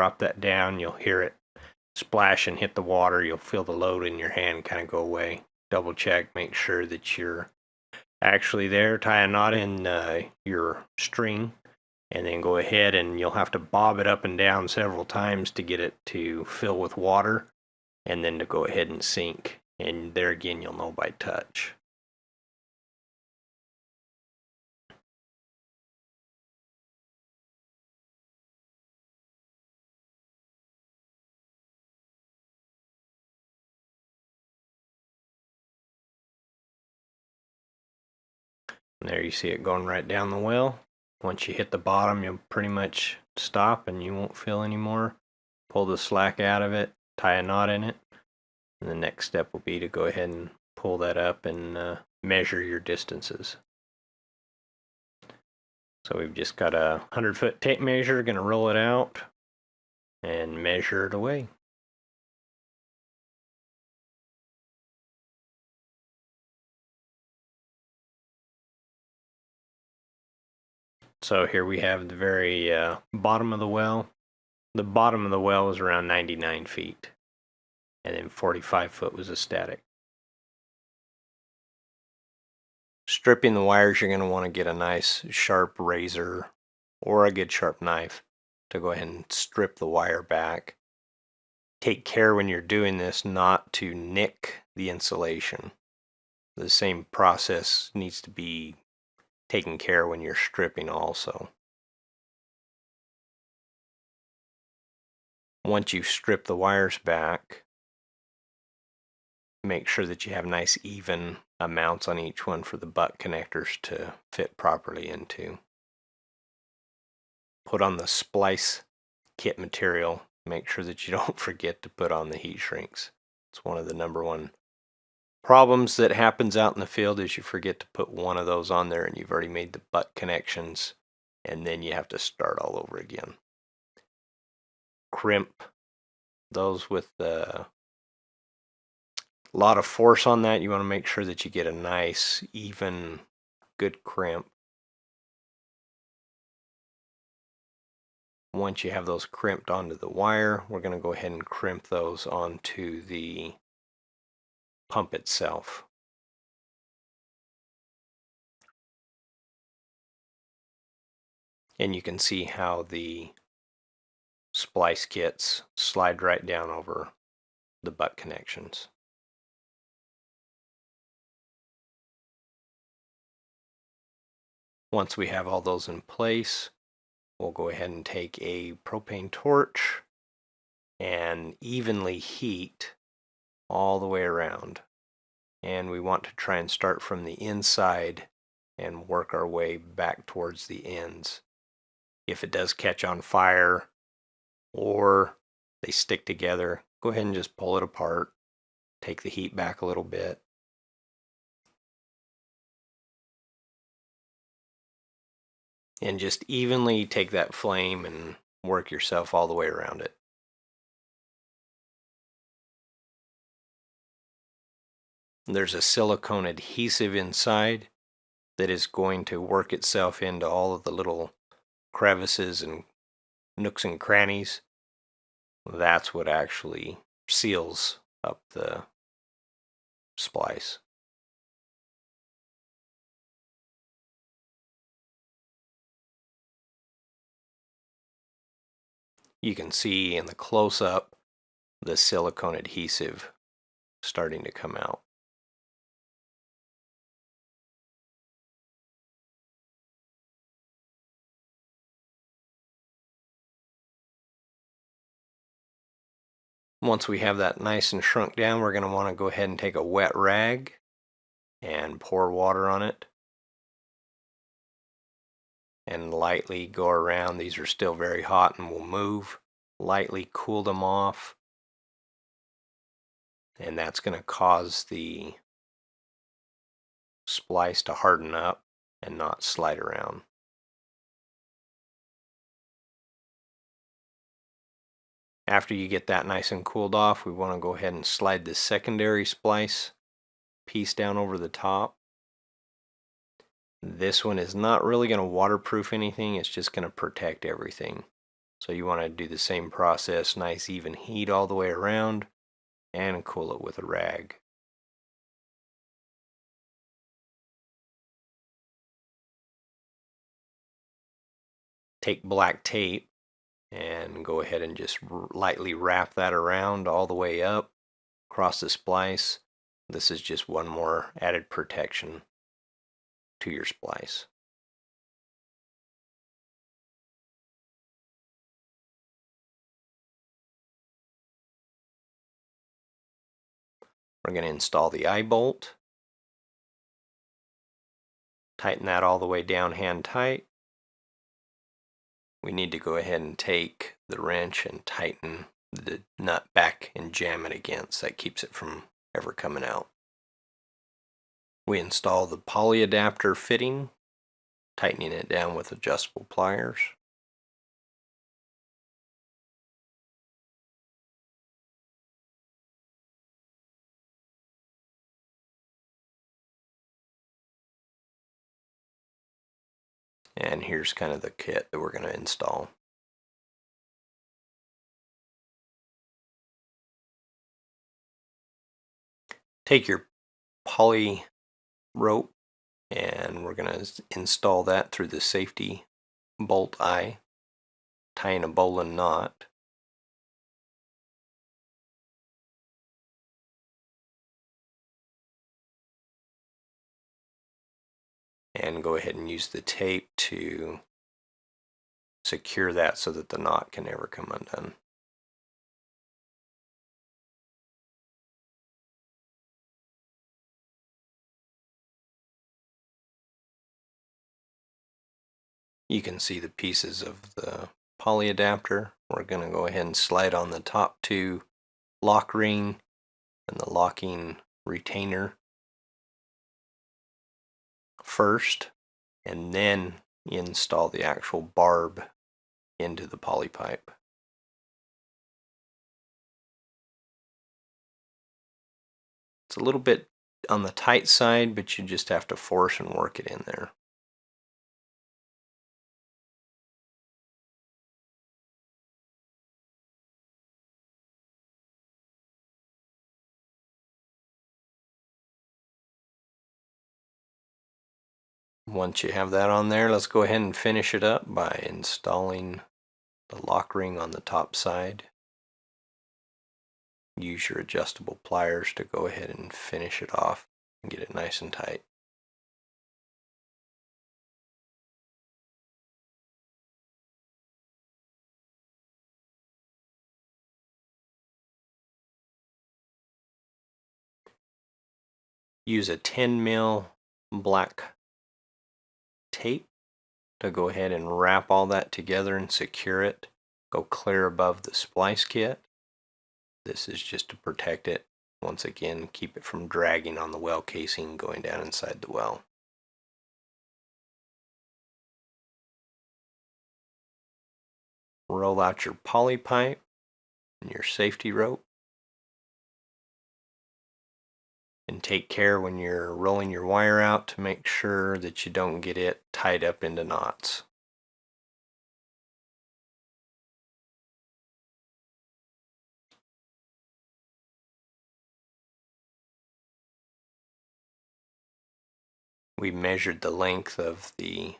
drop that down, you'll hear it splash and hit the water. You'll feel the load in your hand kind of go away. Double check, make sure that you're actually there. Tie a knot in your string, and then go ahead and you'll have to bob it up and down several times to get it to fill with water, and then to go ahead and sink. And there again, you'll know by touch. And there you see it going right down the well. Once you hit the bottom, you'll pretty much stop and you won't feel anymore. Pull the slack out of it, tie a knot in it, and the next step will be to go ahead and pull that up and measure your distances. So we've just got a 100-foot tape measure, going to roll it out and measure it away. So here we have the very bottom of the well. The bottom of the well was around 99 feet, and then 45 foot was a static. Stripping the wires, you're going to want to get a nice sharp razor or a good sharp knife to go ahead and strip the wire back. Take care when you're doing this not to nick the insulation. The same process needs to be taken care when you're stripping also. Once you strip the wires back, make sure that you have nice even amounts on each one for the butt connectors to fit properly into. Put on the splice kit material. Make sure that you don't forget to put on the heat shrinks. It's one of the #1 problems that happens out in the field is you forget to put one of those on there and you've already made the butt connections and then you have to start all over again. Crimp those with a lot of force on that. You want to make sure that you get a nice, even, good crimp. Once you have those crimped onto the wire, we're going to go ahead and crimp those onto the pump itself. And you can see how the splice kits slide right down over the butt connections. Once we have all those in place, we'll go ahead and take a propane torch and evenly heat all the way around. And we want to try and start from the inside and work our way back towards the ends. If it does catch on fire or they stick together, go ahead and just pull it apart. Take the heat back a little bit. And just evenly take that flame and work yourself all the way around it. There's a silicone adhesive inside that is going to work itself into all of the little crevices and nooks and crannies. That's what actually seals up the splice. You can see in the close-up the silicone adhesive starting to come out. Once we have that nice and shrunk down, we're going to want to go ahead and take a wet rag and pour water on it and lightly go around. These are still very hot and will move. Lightly cool them off, and that's going to cause the splice to harden up and not slide around. After you get that nice and cooled off, we want to go ahead and slide the secondary splice piece down over the top. This one is not really going to waterproof anything, it's just going to protect everything. So you want to do the same process, nice even heat all the way around, and cool it with a rag. Take black tape and go ahead and just lightly wrap that around all the way up across the splice. This is just one more added protection to your splice. We're going to install the eye bolt. Tighten that all the way down hand tight. We need to go ahead and take the wrench and tighten the nut back and jam it against. That keeps it from ever coming out. We install the poly adapter fitting, tightening it down with adjustable pliers. And here's kind of the kit that we're going to install. Take your poly rope and we're going to install that through the safety bolt eye, tying a bowline knot. And go ahead and use the tape to secure that so that the knot can never come undone. You can see the pieces of the poly adapter. We're going to go ahead and slide on the top two lock ring and the locking retainer first, and then install the actual barb into the poly pipe. It's a little bit on the tight side, but you just have to force and work it in there. Once you have that on there, let's go ahead and finish it up by installing the lock ring on the top side. Use your adjustable pliers to go ahead and finish it off and get it nice and tight. Use a 10 mil black tape to go ahead and wrap all that together and secure it. Go clear above the splice kit. This is just to protect it. Once again, keep it from dragging on the well casing going down inside the well. Roll out your poly pipe and your safety rope. And take care when you're rolling your wire out to make sure that you don't get it tied up into knots. We measured the length of the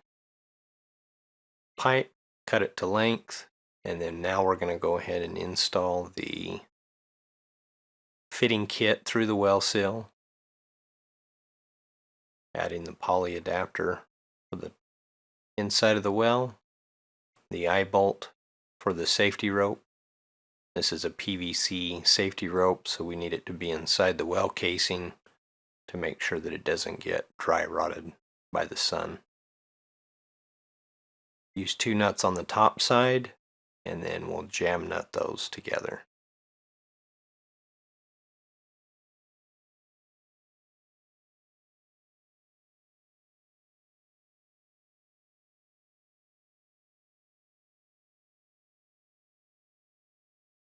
pipe, cut it to length, and then now we're going to go ahead and install the fitting kit through the well seal, adding the poly adapter for the inside of the well, the eye bolt for the safety rope. This is a PVC safety rope, so we need it to be inside the well casing to make sure that it doesn't get dry rotted by the sun. Use two nuts on the top side, and then we'll jam nut those together.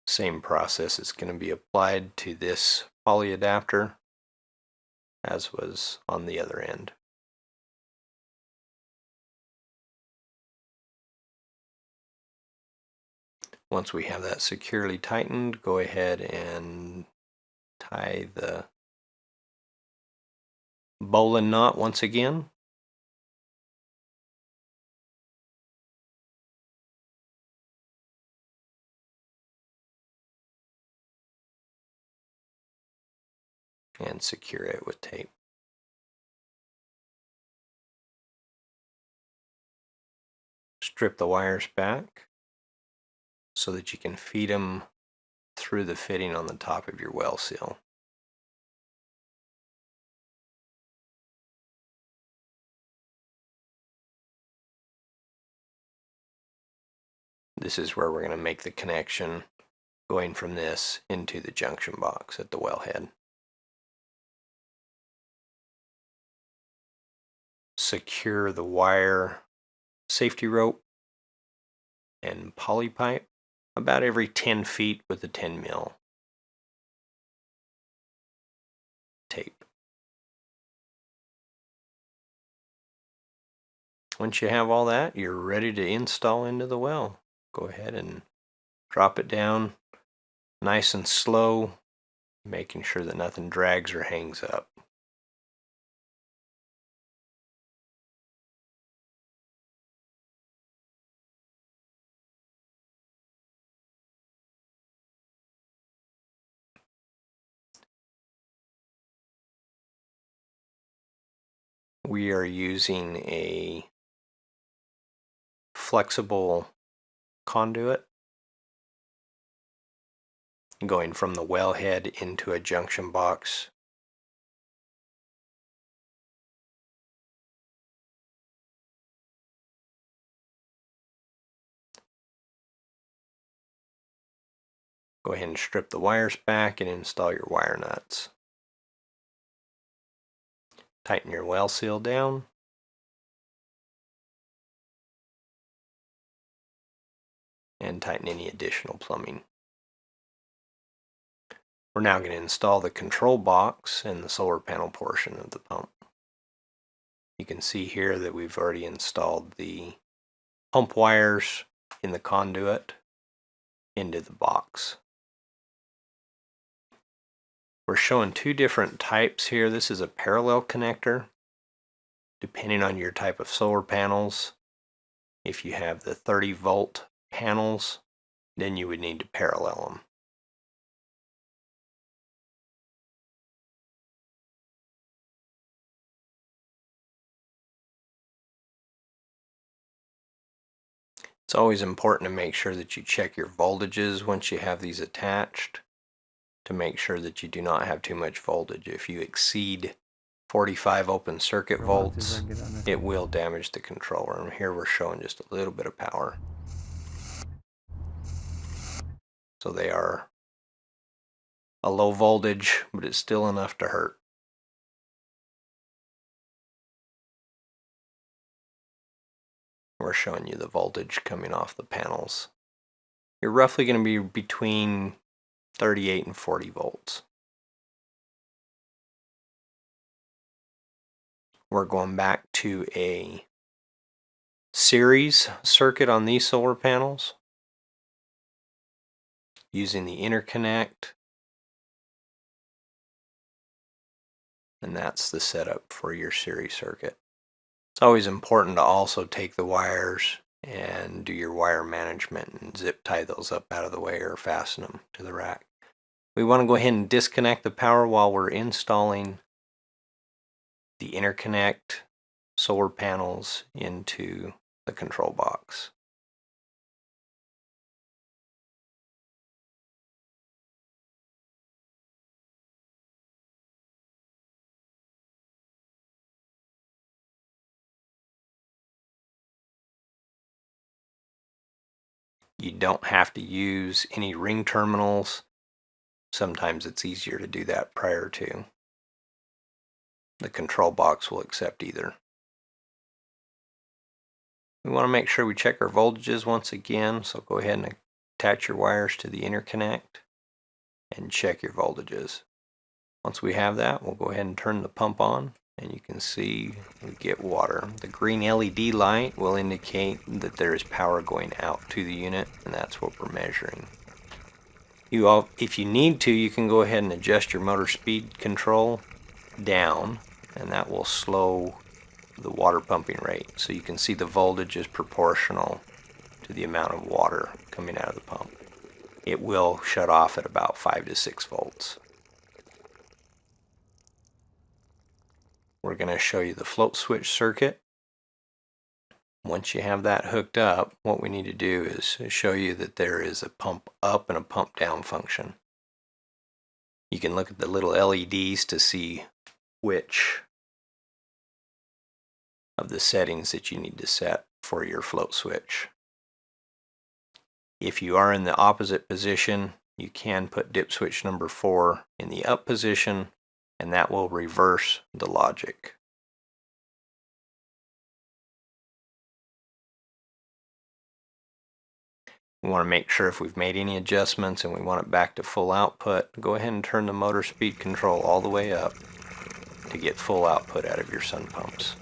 Same process is going to be applied to this poly adapter as was on the other end. Once we have that securely tightened, go ahead and tie the bowline knot once again. And secure it with tape. Strip the wires back so that you can feed them through the fitting on the top of your well seal. This is where we're going to make the connection going from this into the junction box at the wellhead. Secure the wire safety rope and poly pipe about every 10 feet with a 10 mil tape. Once you have all that, you're ready to install into the well. Go ahead and drop it down nice and slow, making sure that nothing drags or hangs up. We are using a flexible conduit going from the wellhead into a junction box. Go ahead and strip the wires back and install your wire nuts. Tighten your well seal down. And tighten any additional plumbing. We're now going to install the control box and the solar panel portion of the pump. You can see here that we've already installed the pump wires in the conduit into the box. We're showing two different types here. This is a parallel connector. Depending on your type of solar panels, if you have the 30-volt panels, then you would need to parallel them. It's always important to make sure that you check your voltages once you have these attached to make sure that you do not have too much voltage. If you exceed 45 open circuit volts, it will damage the controller. And here we're showing just a little bit of power. So they are a low voltage, but it's still enough to hurt. We're showing you the voltage coming off the panels. You're roughly going to be between 38 and 40 volts. We're going back to a series circuit on these solar panels using the interconnect, and that's the setup for your series circuit. It's always important to also take the wires and do your wire management and zip tie those up out of the way or fasten them to the rack. We want to go ahead and disconnect the power while we're installing the interconnect solar panels into the control box. You don't have to use any ring terminals. Sometimes it's easier to do that prior to. The control box will accept either. We want to make sure we check our voltages once again, so go ahead and attach your wires to the interconnect and check your voltages. Once we have that, we'll go ahead and turn the pump on and you can see we get water. The green LED light will indicate that there is power going out to the unit, and that's what we're measuring. If you need to, you can go ahead and adjust your motor speed control down, and that will slow the water pumping rate, so you can see the voltage is proportional to the amount of water coming out of the pump. It will shut off at about 5 to 6 volts. We're going to show you the float switch circuit. Once you have that hooked up, what we need to do is show you that there is a pump up and a pump down function. You can look at the little LEDs to see which of the settings that you need to set for your float switch. If you are in the opposite position, you can put dip switch number 4 in the up position, and that will reverse the logic. We want to make sure if we've made any adjustments and we want it back to full output, go ahead and turn the motor speed control all the way up to get full output out of your sun pumps.